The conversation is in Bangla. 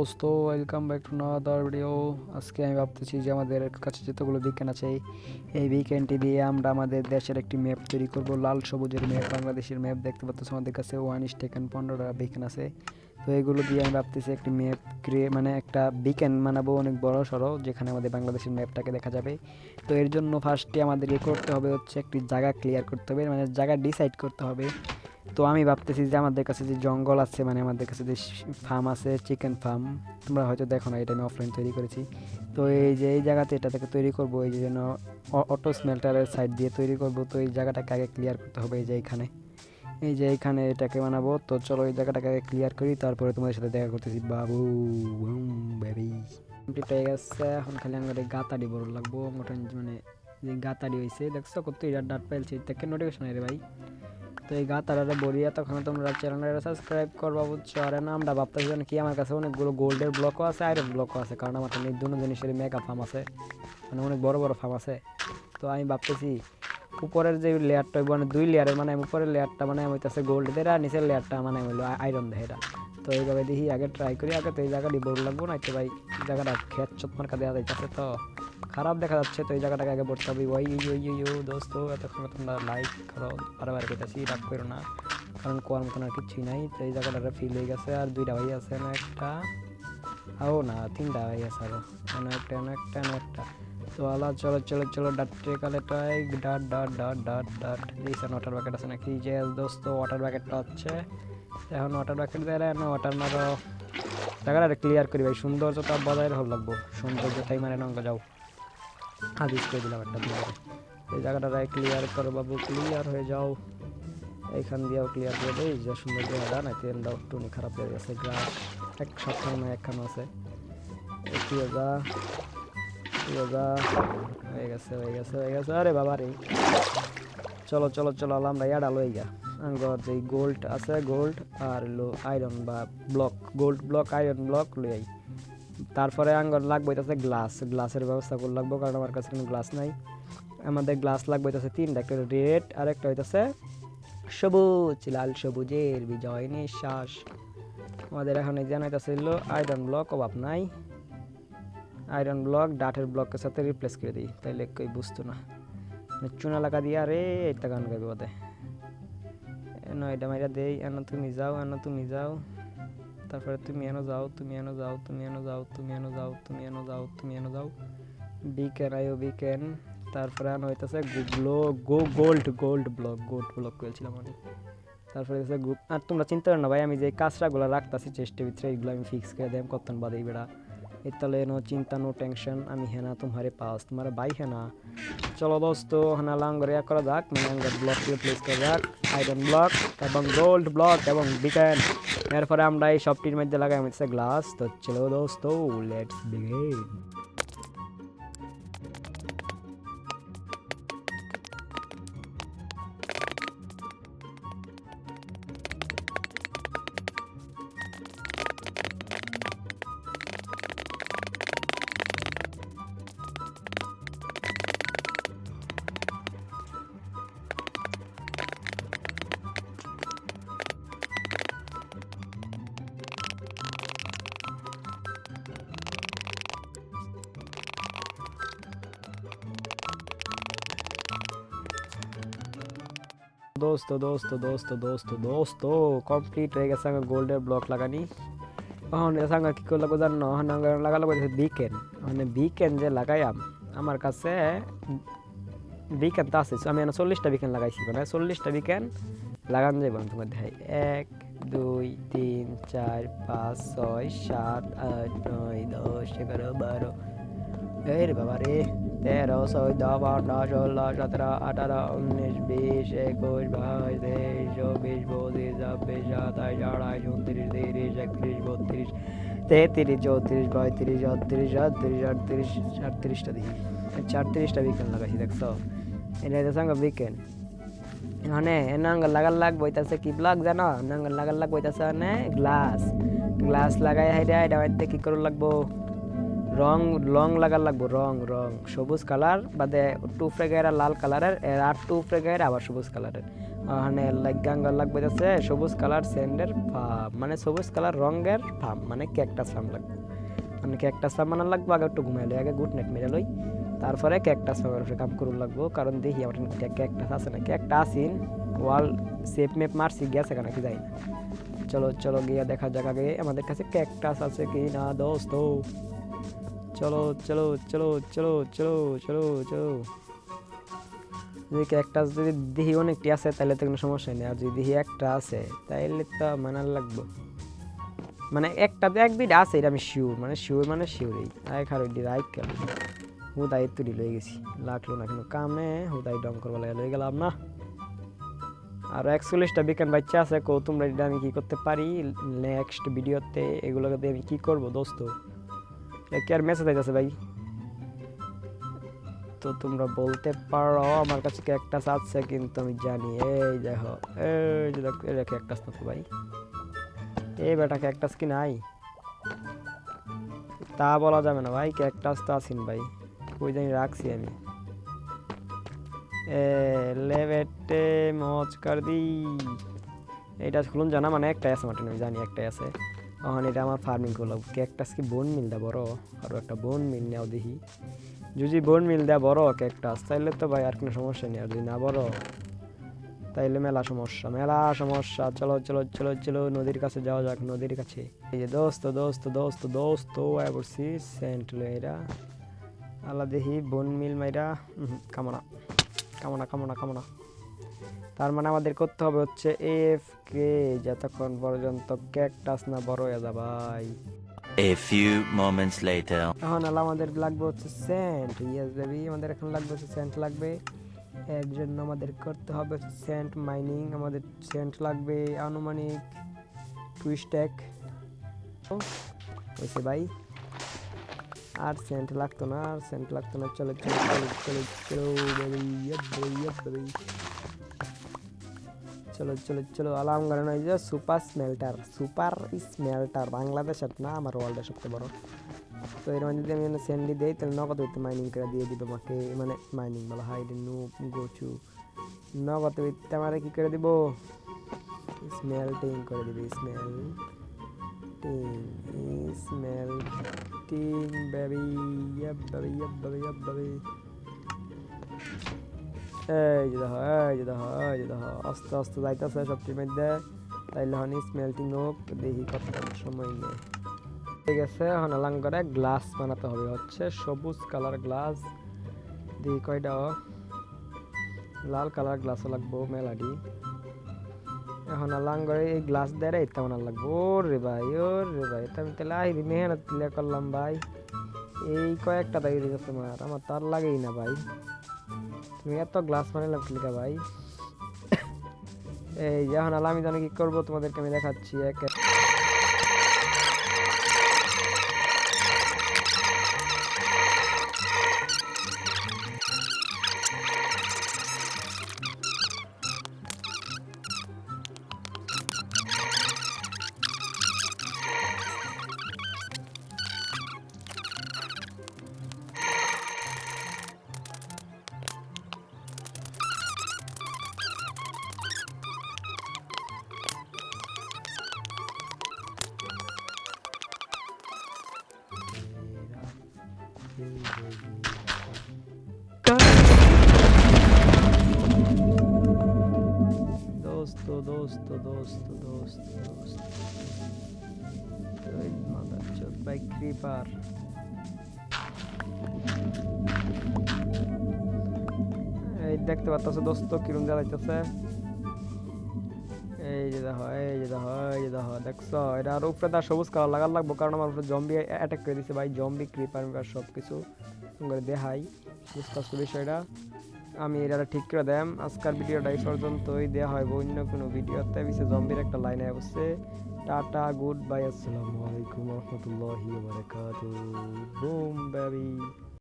দোস্ত, welcome back to another video. আজকে আমি ভাবতেছি যে আমাদের কাছে যতগুলো বিজ্ঞান আছে এই বিজ্ঞানটি দিয়ে আমরা আমাদের দেশের একটি ম্যাপ তৈরি করব। লাল সবুজের ম্যাপ, বাংলাদেশের ম্যাপ দেখতে পাচ্ছ আমাদের কাছে 1:15 বিজ্ঞান আছে। তো এগুলো দিয়ে আমি ভাবতেছি একটি ম্যাপ মানে একটা বিজ্ঞান বানাবো অনেক বড় সড়ো, যেখানে আমাদের বাংলাদেশের ম্যাপটাকে দেখা যাবে। তো এর জন্য ফার্স্টে আমাদের করতে হবে হচ্ছে একটি জায়গা ক্লিয়ার করতে হবে, মানে জায়গা ডিসাইড করতে হবে। তো আমি ভাবতেছি যে আমাদের কাছে যে জঙ্গল আছে, মানে আমাদের কাছে যে ফার্ম আছে, চিকেন ফার্ম, তোমরা হয়তো দেখো না, এটা আমি অফলাইন তৈরি করেছি। তো এই যে এই জায়গাতে এটা থেকে তৈরি করবো, এই যে যেন অটো স্মেল্টারের সাইড দিয়ে তৈরি করব। তো এই জায়গাটাকে আগে ক্লিয়ার করতে হবে, এই যে এইখানে এটাকে বানাবো। তো চলো এই জায়গাটাকে আগে ক্লিয়ার করি, তারপরে তোমাদের সাথে দেখা করতেছি। বাবু বেবি কমপ্লিট হয়ে গেছে। এখন খালি আমার গাতাড়ি বড় লাগবো, মানে যে গাতাড়ি হয়েছে দেখছো কত ডাট পাইলছে, দেখে নোটিফিকেশন রে ভাই। তো এই গাতারে বড়িয়া তখন তোমরা চ্যানেলটা সাবস্ক্রাইব করবা, বুঝছো? আর না আমরা ভাবতেছি যেন কি আমার কাছে অনেকগুলো গোল্ডের ব্লকও আছে, আয়রন ব্লকও আছে, কারণ আমার এই দুটো জিনিসের মেগা ফার্ম আছে, মানে অনেক বড় বড় ফার্ম আছে। তো আমি ভাবতেছি উপরের যে লেয়ারটা মানে দুই লেয়ারের, মানে উপরের লেয়ারটা মানে হইতেছে গোল্ড দের, আর নিচের লেয়ারটা মানে হইলো আয়রন দেয় এটা। তো এইভাবে দেখি আগে ট্রাই করি। আগে তো এই জায়গাটি বড় লাগবো না, তো ভাই জায়গাটা খেত চত মার্কা দেওয়া যাইতেছে, তো খারাপ দেখা যাচ্ছে। তো এই জায়গাটাকে আগে পড়তে হবে। ওই দোস্ত, এতক্ষণ তোমরা লাইক করো, বারবার করতেছি, রাগ করো না, কারণ কোয়ার মতন আর কিছুই নাই। তো এই জায়গাটা ফিল হয়ে গেছে। আর দুইটা ভাই আছে না, একটা ও না তিনটা ভাই আছে আরো, একটা। তো আলা চলো চলো চলো ডাটে কালেটাই ডাট ডাট ডাট ডাট ডাট দিয়েছেন। ওয়াটার ব্যাকেট আছে নাকি? যে দোস্ত ওয়াটার ব্যাকেটটা হচ্ছে এখন, ওয়াটার ব্যাকেট দেয় না, ওয়াটার মারো। জায়গাটা ক্লিয়ার করি ভাই, সৌন্দর্যতা বজায় ভালো লাগবো, সৌন্দর্যতাই মানে নঙ্গ যাও আদিস করে দিলাম একটা দিয়ে। এই জায়গাটা ক্লিয়ার করো বাবু, ক্লিয়ার হয়ে যাও। এইখান দিয়েও ক্লিয়ার করে দেয়, যে সুন্দর জায়গাটা না তেল দাও টুনি খারাপ হয়ে গেছে। গ্লাস এক সপ্তাহ না একখানো আছে, একটু যা হয়ে গেছে। আরে বাবা রে, চলো চলো চলো আমরা ইয়াডা লই গা আঙ্গর যে গোল্ড আছে, গোল্ড আর লো আয়রন বা block, gold block iron block লই আই। তারপরে আঙ্গর লাগবে হইতেছে গ্লাসের ব্যবস্থা করে লাগবো, কারণ আমার কাছে কোনো গ্লাস নাই। আমাদের গ্লাস লাগবে হইতেছে তিনটা, একটা রেড আর একটা হইতেছে সবুজ, লাল সবুজের বিজয় নিঃশ্বাস। আমাদের এখন এই জানাইতেছে আয়রন ব্লক, অভাব নাই। আয়রন ব্লক ডাটের ব্লকের সাথে রিপ্লেস করে দিই, তাইলে কই বুঝতো না। চুনা লাগা দিয়া রে এটা গান গাইবে বোধে। এটা মাইরা দেই, এন তুমি যাও, তারপরে তুমি এনো যাও। বিকেন আয়ো বিকেন। তারপরে আনো হইতেছে গোল্ড ব্লক করেছিলাম আমি। তারপরে হচ্ছে গ্রুপ। আর তোমরা চিন্তা করো না ভাই, আমি যে কাঁচরাগুলো রাখতেছি চেষ্টের ভিতরে, এগুলো আমি ফিক্স করে দেব কতক্ষণ বাদে এই বেড়া। এর তাহলে নো চিন্তা, নো টেনশন, আমি হেনা তোমারে পাস, তোমার ভাই হেনা। চলো দোস্ত হেনা লাঙ্গরে করা যাক, মানে আঙ্গার ব্লক প্লেস করা যাক, আয়রন ব্লক এবং গোল্ড ব্লক এবং বিকেন। এরপরে আমরা এই সবটির মধ্যে লাগাই হচ্ছে গ্লাস। তো চলো দোস্ত, লেটস বিগিন। দোস্ত কমপ্লিট হয়ে গেছে আমার গোল্ডের ব্লক লাগানি। এখন এটা কি করে লাগবো জানো? লাগালো বিকেন, মানে বিকেন যে লাগাইয়াম আমার কাছে বিকেন তো আছে, আমি 40টা বিকেন লাগাইছি, মানে 40টা বিকেন লাগান যাইব না তোমার দেখাই। 1 2 3 4 5 6 7 8 9 10 11 12 এই রে বাবা রে, 13 14 15 16 17 18 19 20 21 22 23 24 25 26 27 28 29 30 31 32 33 34 35 36 37 38 দেখি 38টা বিকেন লাগাইছি, দেখছো? এটা হইতেছে বিকেন। মানে নাঙ্গল লাগার লাগবো হইতাছে কি ব্লক জানো? নাঙ্গল লাগার লাগবো হইতাছে মানে গ্লাস লাগাই হাইরা এটা মধ্যে কি করে লাগবো রং লাগার লাগবো, রং সবুজ কালার বাদে টু ফ্রেগাইরা লাল কালারের, আর টু ফ্রেগাইরা আবার সবুজ কালারের, ওখানে গাঙ্গার লাগবে যাচ্ছে সবুজ কালার স্যান্ডের ফার্ম, মানে সবুজ কালার রঙের ফার্ম, মানে ক্যাকটাস ফার্ম লাগবে। মানে ক্যাকটাস ফার্ম বানার লাগবে, আগে একটু ঘুমাইলে আগে গুড নাইট মেরে লই, তারপরে ক্যাকটাস ফার্মের উপরে কাম করুন লাগবো। কারণ দেখি আমার ক্যাকটাস আছে না, ক্যাকটা আসিন ওয়াল সেপ মেপ মারছি গেছে কেন কি যাই না। চলো চলো গিয়ে দেখা যাক আগে আমাদের কাছে ক্যাকটাস আছে কি না দোস্ত। চলো চলো চলো চলো চলো চলো চলো। যদি ক্যাকটাস যদি দেখি অনেকটি আছে তাহলে তো কোনো সমস্যা নেই, আর যদি দেখি একটা আছে তাইলে তো মানার লাগবো। মানে একটা এক দুইটা আছে এটা আমি শিওর, মানে শিওর মানে শিওরই। আয় খারো ডি রাইট কেন হুদাই তো লয়ে গেছি, লাগলো না কিন্তু কামে হুদাই ডং করবা লাগে লয়ে গেলাম না। আর 41টা বিকেন বাচ্চা আছে, কো তোমরা এটা আমি কি করতে পারি নেক্সট ভিডিওতে, এগুলোকে দিয়ে আমি কি করবো দোস্ত। কি আর মেসেজ আইতাছে ভাই, তো তোমরা বলতে পারো আমার কাছে ক্যাকটাস আছে কিন্তু আমি জানি। এই দেখো এই যে দেখো এটা ক্যাকটাস না তো ভাই, এই বেটা ক্যাকটাস কি নাই তা বলা যাবে না ভাই, ক্যাকটাস তো আছেন ভাই, কই জানি রাখছি আমি। এ লেভেটে মজ কর দি, এটা খুলুন জানা মানে একটাই আছে মাটন আমি জানি একটাই আছে। এখন এটা আমার ফার্মিং করলাম, ক্যাকটাস কি বোন মিল দেয় বড়, আরও একটা বোন মিল নেও দেখি। যদি বোন মিল দেয় বড় ক্যাকটাস তাইলে তো ভাই আর কোনো সমস্যা নেই, আর যদি না বড় তাইলে মেলা সমস্যা মেলা সমস্যা। চলো চলো চলো চলো নদীর কাছে যাওয়া যাক, নদীর কাছে। এই যে দোস্ত দোস্ত দোস্ত দোস্ত আয় পড়ছি সেন্ট লইরা আল্লাহ দেখি বোন মিল মাইরা কামনা কামনা কামনা কামনা। তার মানে আমাদের করতে হবে হচ্ছে এফ কে যতক্ষণ পর্যন্ত ক্যাকটাস না বড় হয়ে যায় ভাই। A few moments later. এখন আল্লাহ আমাদের লাগবে হচ্ছে সেন্ট, ইয়েস বেবি আমাদের এখন লাগবে হচ্ছে সেন্ট লাগবে। এর জন্য আমাদের করতে হবে সেন্ট মাইনিং, আমাদের সেন্ট লাগবে আনুমানিক 2 স্ট্যাক হয়েছে ভাই। আর সেন্ট লাগতো না, আর সেন্ট লাগতো না। চলো চলো চলো চলো চলো বেবি বেবি চলো চলো চলো আলাম গান এই যে সুপার স্মেল্টার বাংলাদেশের না আমার ওয়ার্ল্ডের সবচেয়ে বড়। তো এর মধ্যে যদি আমি স্যান্ডি দিই তাহলে নগদ হইতে মাইনিং করে দিয়ে দিবে আমাকে, মানে মাইনিং বলা হয় নো গোচু, নগদ হইতে আমারে কি করে দিব স্মেল্টিং করে দিবে, স্মেল্টিং বেবি বেবি। এই যে দেখো এই যে দেখো এই যে দেখো আস্তে আস্তে যাইতেছে সবটির মধ্যে, তাইলে হনি স্মেল্টিং হোক দেখি কত সময় নেই। ঠিক আছে এখন আলাং করে গ্লাস বানাতে হবে, হচ্ছে সবুজ কালার গ্লাস দেখি কয়টা, লাল কালার গ্লাসও লাগবো মেলাডি। এখন আলাং করে এই গ্লাস দেয় এটা বানার লাগবো। ওরে ভাই তো আমি তাহলে আই মেহনত ক্লিয়ার করলাম ভাই, এই কয়েকটা দাঁড়িয়ে দিয়েছে আমার তার লাগেই না ভাই, তুমি এত গ্লাস বানালাম ক্লিকা ভাই। এই যখন আমি জানি কি করবো তোমাদেরকে আমি দেখাচ্ছি এক দোস্ত দোস্ত দোস্ত দোস্ত দোস্ত ওই মাদারচোদ ভাই ক্রিপার। এই দেখতে পাচ্ছ দোস্ত কিরম জ্বালাইতেছে, এই যে দেখো এই যে দেখো এই যে দেখো দেখছো, এটা আর উপরে তার সবুজ কালার লাগার লাগবো কারণ আমার উপরে জম্বি অ্যাটাক করে দিচ্ছে ভাই, জম্বি ক্রিপার সব কিছু করে দেখাই বুঝতে পারছো বিষয়টা। আমি এটা ঠিক করে দেম আজকের ভিডিওটা এই পর্যন্তই, দেওয়া হয় অন্য কোনো ভিডিওতে। বিশেষ জম্বির একটা লাইনে অবশ্যই টাটা গুড বাই আসসালামু আলাইকুম রহমতুল্লাহি ওয়া বারাকাতুহু বুম বেবি।